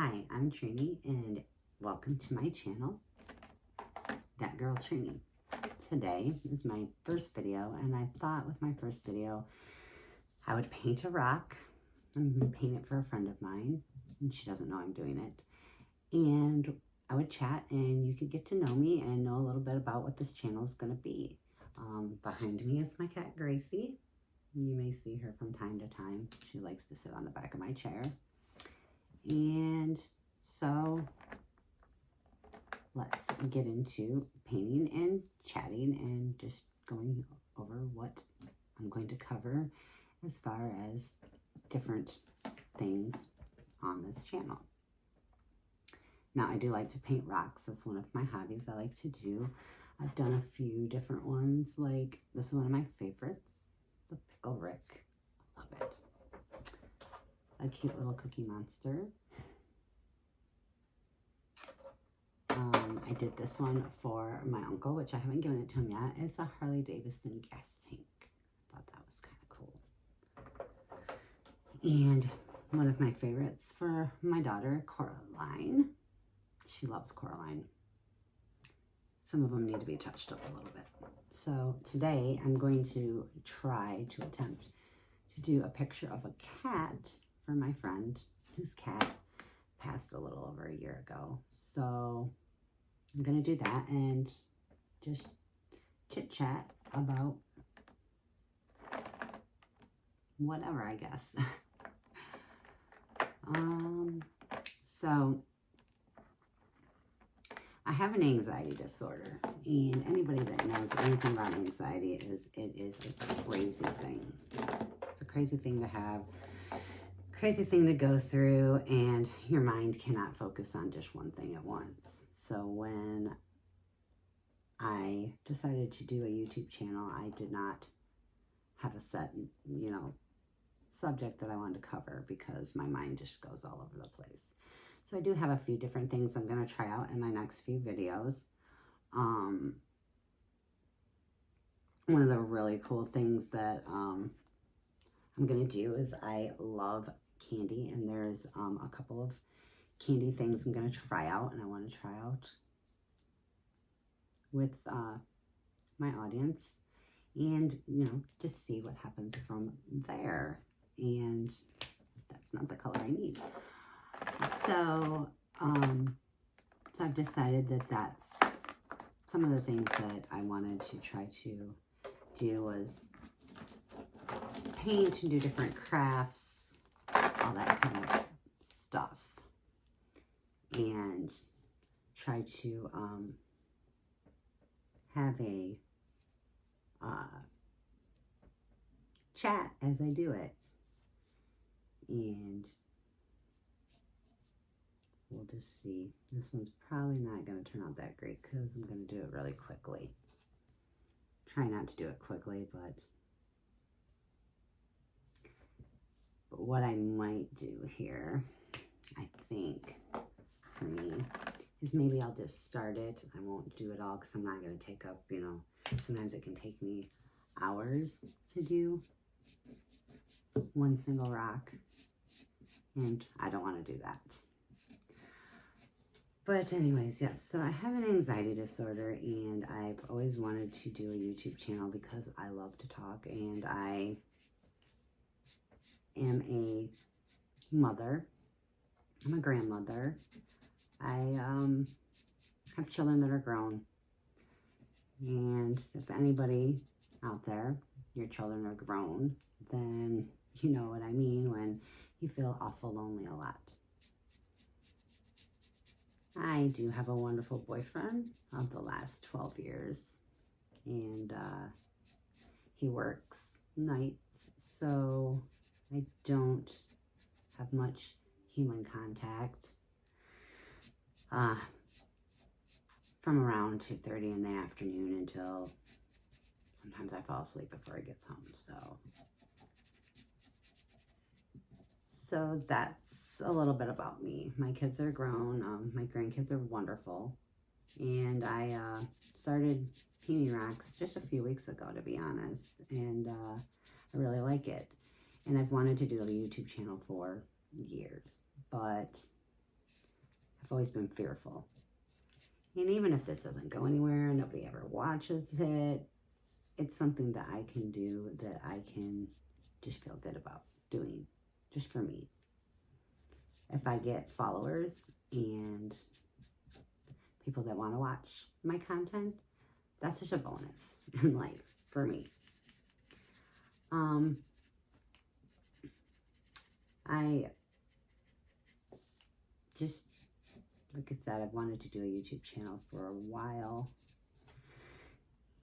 Hi, I'm Trini and welcome to my channel, That Girl Trini. Today is my first video and I thought with my first video I would paint a rock. I'm going to paint it for a friend of mine and she doesn't know I'm doing it. And I would chat and you could get to know me and know a little bit about what this channel is going to be. Behind me is my cat Gracie. You may see her from time to time. She likes to sit on the back of my chair. And so let's get into painting and chatting and just going over what I'm going to cover as far as different things on this channel. Now, I do like to paint rocks. That's one of my hobbies I like to do. I've done a few different ones, like this is one of my favorites. It's a Pickle Rick. I love it. A cute little cookie monster. I did this one for my uncle, which I haven't given it to him yet. It's a Harley Davidson gas tank. Thought that was kind of cool. And one of my favorites for my daughter, Coraline. She loves Coraline. Some of them need to be touched up a little bit. So today I'm going to try to attempt to do a picture of a cat for my friend whose cat passed a little over a year ago. So I'm going to do that and just chit chat about whatever, I guess. So I have an anxiety disorder, and anybody that knows anything about anxiety it is a crazy thing. It's a crazy thing to have, crazy thing to go through, and your mind cannot focus on just one thing at once. So when I decided to do a YouTube channel, I did not have a set, subject that I wanted to cover because my mind just goes all over the place. So I do have a few different things I'm going to try out in my next few videos. One of the really cool things that I'm going to do is I love candy, and there's a couple of candy things I'm going to try out, and I want to try out with my audience and, just see what happens from there. And that's not the color I need. So, so I've decided that that's some of the things that I wanted to try to do was paint and do different crafts, all that kind of stuff, and try to have a chat as I do it. And we'll just see. This one's probably not going to turn out that great because I'm going to do it really quickly. Try not to do it quickly, but what I might do here, I think, for me, is maybe I'll just start it. I won't do it all because I'm not going to take up, sometimes it can take me hours to do one single rock, and I don't want to do that. But anyways, yes, so I have an anxiety disorder, and I've always wanted to do a YouTube channel because I love to talk, and I am a mother. I'm a grandmother. I have children that are grown, and if anybody out there, your children are grown, then you know what I mean when you feel awful lonely a lot. I do have a wonderful boyfriend of the last 12 years, and he works nights, so I don't have much human contact from around 2:30 in the afternoon until sometimes I fall asleep before he gets home. So that's a little bit about me. My kids are grown. My grandkids are wonderful. And I started painting rocks just a few weeks ago, to be honest. And I really like it. And I've wanted to do a YouTube channel for years. But I've always been fearful. And even if this doesn't go anywhere, nobody ever watches it, it's something that I can do, that I can just feel good about doing, just for me. If I get followers and people that want to watch my content, that's just a bonus in life for me. I just, like I said, I've wanted to do a YouTube channel for a while.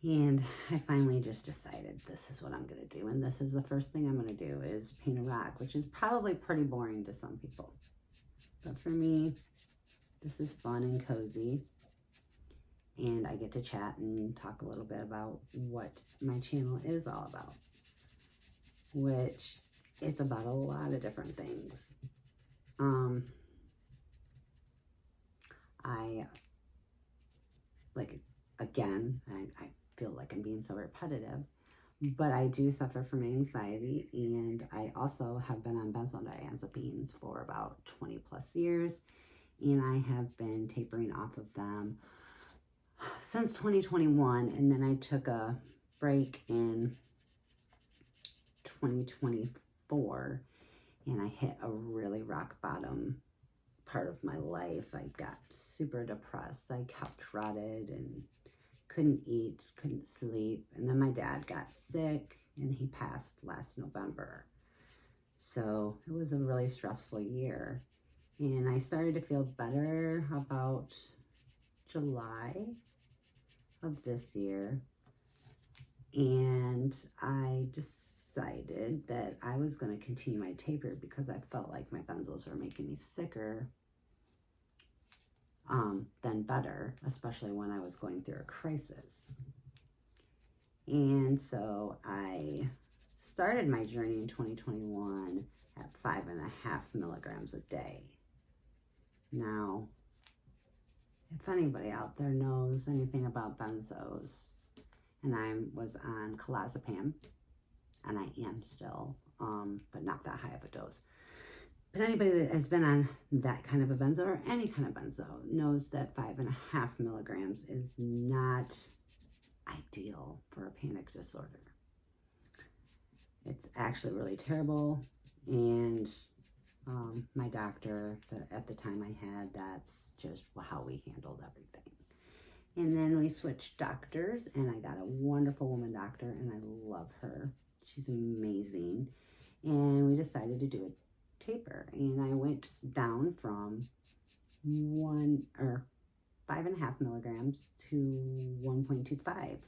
And I finally just decided this is what I'm going to do. And this is the first thing I'm going to do is paint a rock, which is probably pretty boring to some people. But for me, this is fun and cozy. And I get to chat and talk a little bit about what my channel is all about, which is about a lot of different things. I feel like I'm being so repetitive, but I do suffer from anxiety, and I also have been on benzodiazepines for about 20 plus years, and I have been tapering off of them since 2021, and then I took a break in 2024, and I hit a really rock bottom part of my life. I got super depressed. I couch rotted and couldn't eat, couldn't sleep. And then my dad got sick and he passed last November. So it was a really stressful year. And I started to feel better about July of this year. And I decided that I was going to continue my taper because I felt like my benzos were making me sicker than better, especially when I was going through a crisis. And so I started my journey in 2021 at 5.5 milligrams a day. Now, if anybody out there knows anything about benzos, and I was on clozapam, and I am still, but not that high of a dose. But anybody that has been on that kind of a benzo or any kind of benzo knows that 5.5 milligrams is not ideal for a panic disorder. It's actually really terrible. And my doctor that at the time I had, that's just how we handled everything. And then we switched doctors, and I got a wonderful woman doctor, and I love her. She's amazing. And we decided to do a taper, and I went down from 5.5 milligrams to 1.25,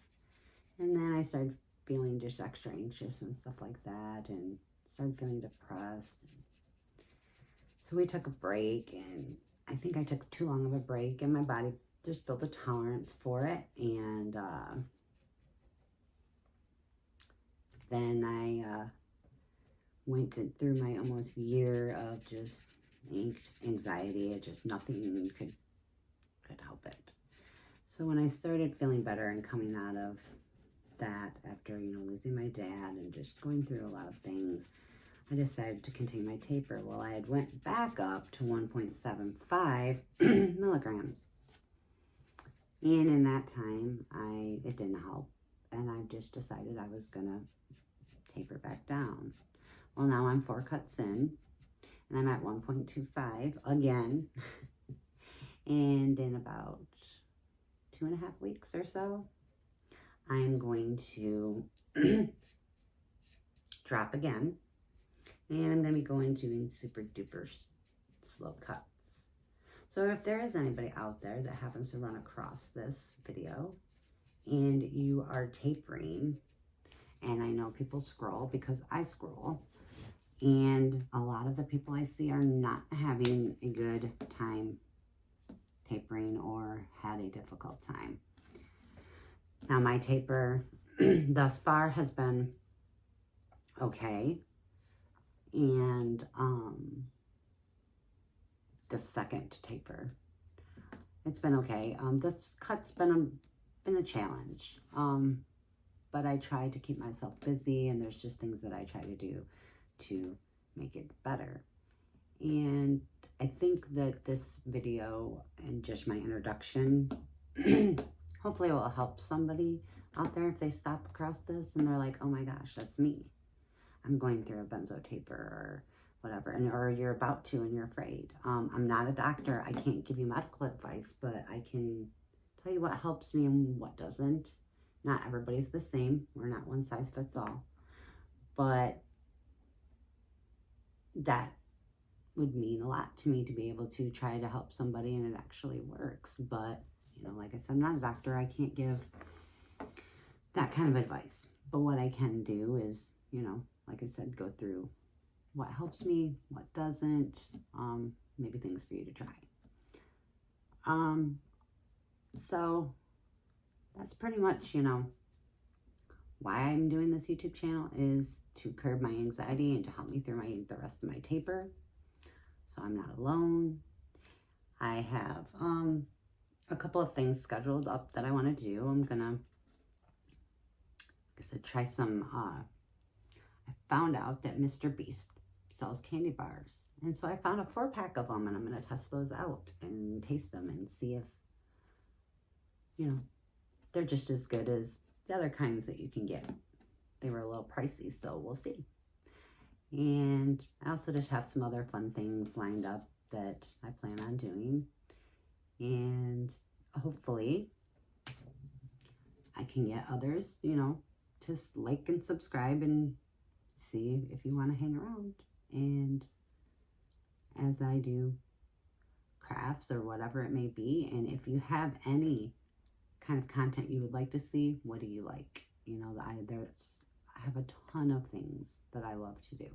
and then I started feeling just extra anxious and stuff like that, and started feeling depressed. So we took a break, and I think I took too long of a break, and my body just built a tolerance for it. And then I went through my almost year of just anxiety. It just, nothing could help it. So when I started feeling better and coming out of that after, losing my dad and just going through a lot of things, I decided to continue my taper. Well, I had went back up to 1.75 milligrams. And in that time, it didn't help. And I just decided I was going to taper back down. Well, now I'm 4 cuts in, and I'm at 1.25 again. And in about 2.5 weeks or so, I'm going to drop again. And I'm going to be doing super duper slow cuts. So if there is anybody out there that happens to run across this video and you are tapering, and I know people scroll because I scroll, and a lot of the people I see are not having a good time tapering or had a difficult time. Now my taper thus far has been okay. And the second taper, it's been okay. This cut's been a challenge. But I try to keep myself busy, and there's just things that I try to do to make it better. And I think that this video and just my introduction hopefully it will help somebody out there if they stop across this and they're like, oh my gosh, that's me. I'm going through a benzo taper or whatever, and or you're about to and you're afraid. I'm not a doctor. I can't give you medical advice, but I can tell you what helps me and what doesn't. Not everybody's the same. We're not one size fits all. But that would mean a lot to me to be able to try to help somebody and it actually works. But, you know, like I said, I'm not a doctor. I can't give that kind of advice. But what I can do is, you know, like I said, go through what helps me, what doesn't, maybe things for you to try. So that's pretty much, you know, why I'm doing this YouTube channel is to curb my anxiety and to help me through the rest of my taper. So I'm not alone. I have a couple of things scheduled up that I want to do. I'm gonna, like I said, try some, I found out that Mr. Beast sells candy bars. And so I found a 4-pack of them and I'm gonna test those out and taste them and see if, you know, they're just as good as the other kinds that you can get. They were a little pricey, so we'll see. And I also just have some other fun things lined up that I plan on doing. And hopefully I can get others, you know, just like and subscribe and see if you want to hang around. And as I do crafts or whatever it may be, and if you have any kind of content you would like to see, what do you like? You know, I have a ton of things that I love to do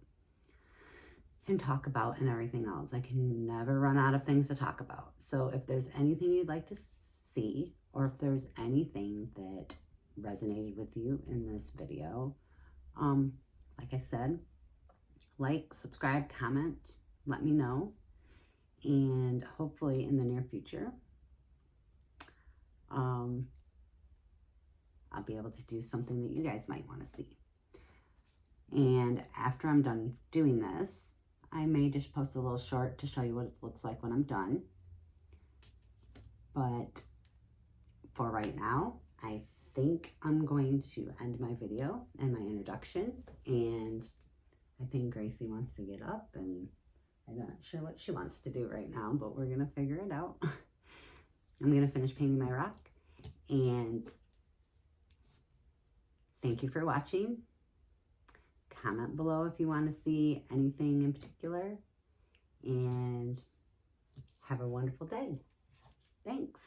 and talk about and everything else. I can never run out of things to talk about. So if there's anything you'd like to see, or if there's anything that resonated with you in this video, like I said, like, subscribe, comment, let me know. And hopefully in the near future, I'll be able to do something that you guys might want to see. And after I'm done doing this, I may just post a little short to show you what it looks like when I'm done. But for right now, I think I'm going to end my video and my introduction. And I think Gracie wants to get up, and I'm not sure what she wants to do right now, but we're going to figure it out. I'm going to finish painting my rock. And thank you for watching. Comment below if you want to see anything in particular. And have a wonderful day. Thanks.